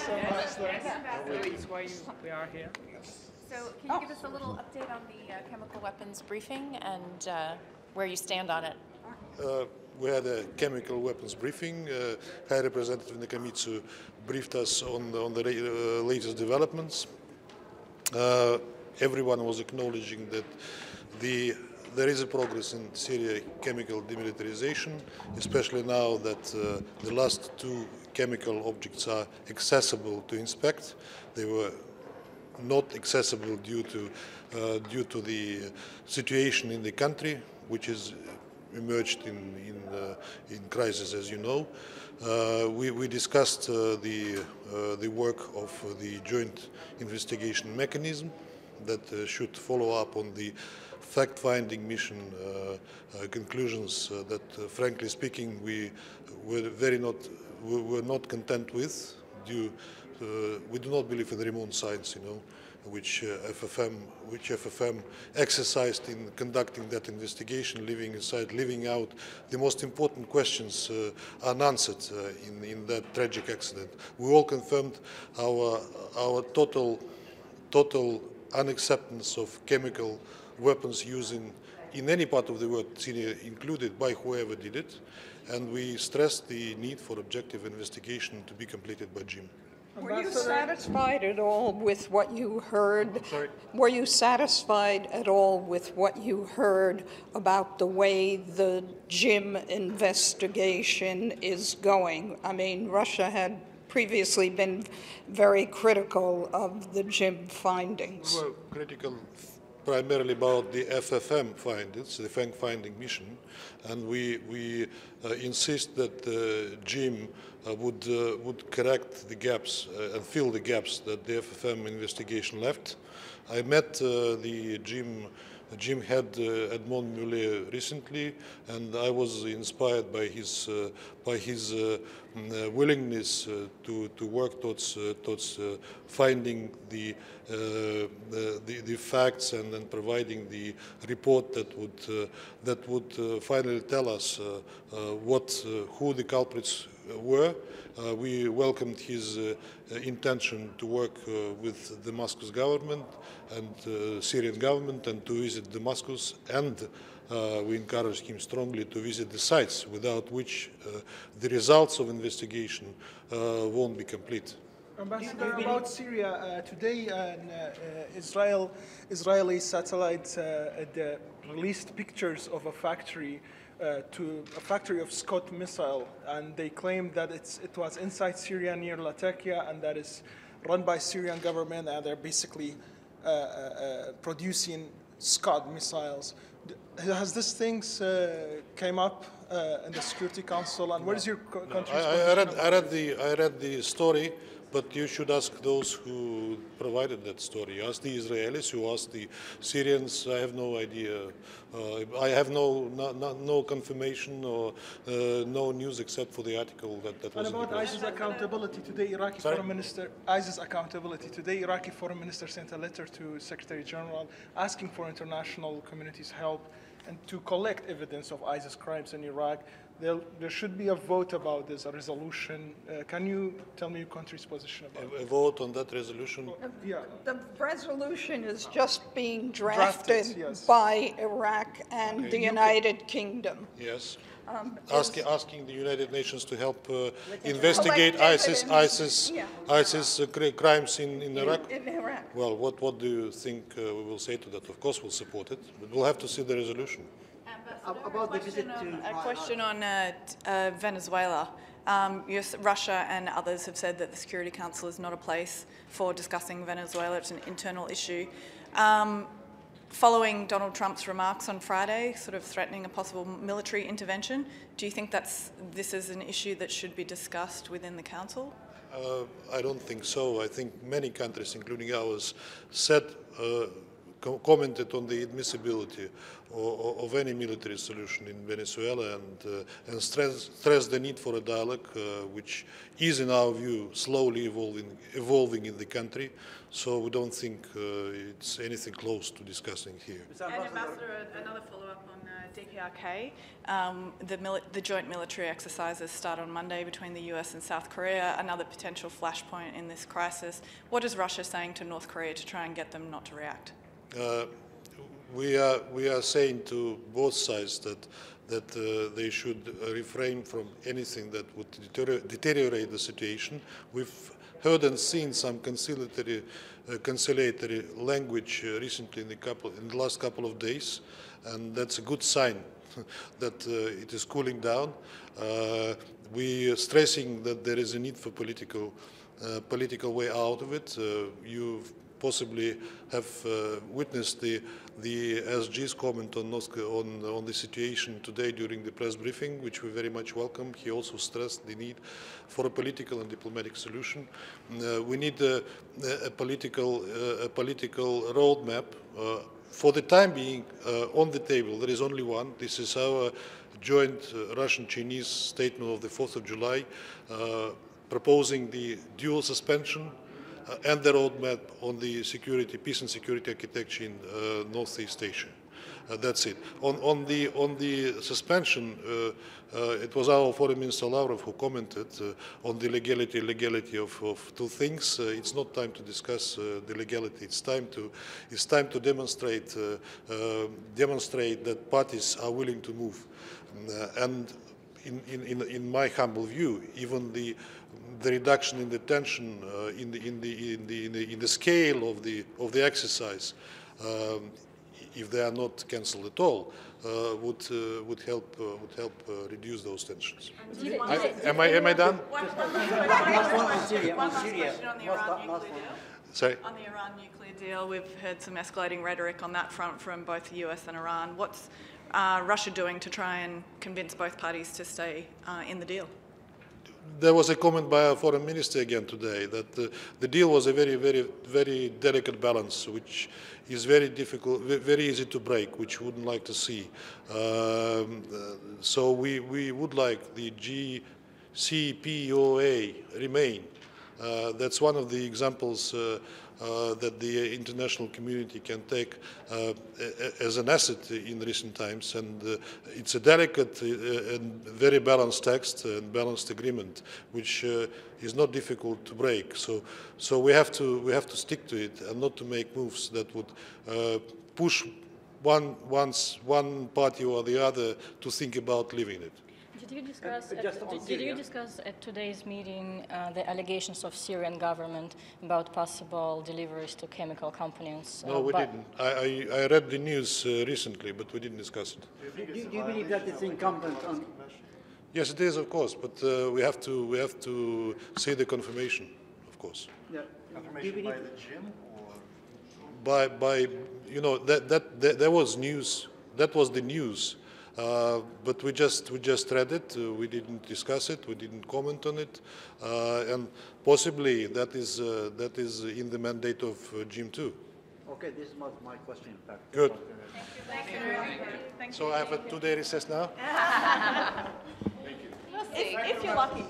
That's why we are here. So can you give us a little update on the chemical weapons briefing and where you stand on it? We had a chemical weapons briefing. High Representative Nakamitsu briefed us on the latest developments. Everyone was acknowledging that there is a progress in Syria chemical demilitarization, especially now that the last two chemical objects are accessible to inspect. They were not accessible due to the situation in the country, which is emerged in crisis, as you know. We discussed the work of the joint investigation mechanism that should follow up on the fact-finding mission conclusions that, frankly speaking, we were not content with. We do not believe in remote science, which FFM exercised in conducting that investigation, leaving out the most important questions unanswered in that tragic accident. We all confirmed our total unacceptance of chemical weapons using in any part of the world, Syria included, by whoever did it, and we stressed the need for objective investigation to be completed by JIM. Were you satisfied at all with what you heard? I'm sorry? Were you satisfied at all with what you heard about the way the JIM investigation is going? I mean, Russia had previously been very critical of the JIM findings. We were critical primarily about the FFM findings, the fact-finding mission, and we insist that JIM would correct the gaps and fill the gaps that the FFM investigation left. I met the JIM head Edmond Muller recently, and I was inspired by his willingness to work towards finding the facts and then providing the report that would finally tell us who the culprits were. We welcomed his intention to work with the Damascus government and Syrian government and to visit Damascus, and we encouraged him strongly to visit the sites, without which the results of investigation won't be complete. Ambassador, about Syria, today an Israeli satellite released pictures of a factory of Scott missile, and they claimed that it was inside Syria near Latakia, and that is run by Syrian government, and they're basically producing Scott missiles. Has this things came up in the Security Council, and what is your country's position? I read the story, but you should ask those who provided that story. Ask the Israelis, you ask the Syrians. I have no idea. I have no confirmation or no news except for the article that was. And about ISIS accountability today, Iraqi Foreign Minister. ISIS accountability today, Iraqi Foreign Minister sent a letter to Secretary General asking for international community's help and to collect evidence of ISIS crimes in Iraq. There should be a vote about this, a resolution. Can you tell me your country's position about it? A vote on that resolution? Yeah. The resolution is just being drafted yes, by Iraq and the United Kingdom. Yes. Asking the United Nations to help investigate ISIS crimes in Iraq? In Iraq. Well, what do you think we will say to that? Of course we'll support it, but we'll have to see the resolution. About the visit to A question on Venezuela. Russia and others have said that the Security Council is not a place for discussing Venezuela. It's an internal issue. Following Donald Trump's remarks on Friday, sort of threatening a possible military intervention, do you think this is an issue that should be discussed within the Council? I don't think so. I think many countries, including ours, said commented on the admissibility of any military solution in Venezuela and stressed the need for a dialogue, which is, in our view, slowly evolving in the country. So we don't think it's anything close to discussing here. And Ambassador, another follow-up on DPRK. The joint military exercises start on Monday between the US and South Korea, another potential flashpoint in this crisis. What is Russia saying to North Korea to try and get them not to react? We are saying to both sides that they should refrain from anything that would deteriorate the situation. We've heard and seen some conciliatory language recently in the last couple of days, and that's a good sign that it is cooling down. We are stressing that there is a need for political way out of it. You possibly have witnessed the SG's comment on the situation today during the press briefing, which we very much welcome. He also stressed the need for a political and diplomatic solution. We need a political roadmap. For the time being, on the table, there is only one. This is our joint Russian-Chinese statement of the 4th of July, proposing the dual suspension and the roadmap on the peace and security architecture in Northeast Asia. That's it. On the suspension, it was our Foreign Minister Lavrov who commented on the legality of two things. It's not time to discuss the legality. It's time to demonstrate that parties are willing to move. And in my humble view, even the reduction in the tension in the scale of the exercise, if they are not cancelled at all, would help reduce those tensions. Am I done? One question on the Iran nuclear deal. Sorry? On the Iran nuclear deal, we've heard some escalating rhetoric on that front from both the US and Iran. What's Russia doing to try and convince both parties to stay in the deal? There was a comment by our foreign minister again today that the deal was a very delicate balance, which is very difficult, very easy to break, which we wouldn't like to see. So we would like the JCPOA remain. That's one of the examples that the international community can take as an asset in recent times, and it's a delicate and very balanced text and balanced agreement, which is not difficult to break. So we have to stick to it and not to make moves that would push one party or the other to think about leaving it. Did you discuss at today's meeting the allegations of Syrian government about possible deliveries to chemical companies? No, we didn't. I read the news recently, but we didn't discuss it. Do you believe that it's incumbent on? Yes, it is, of course, but we have to see the confirmation, of course. Yeah. Confirmation by the gym or? By there was news. That was the news. But we just read it. We didn't discuss it. We didn't comment on it, and possibly that is in the mandate of Jim too. Okay, this was my question. In fact. Good. Thank you. Thank you. So I have a 2-day recess now. If you're lucky.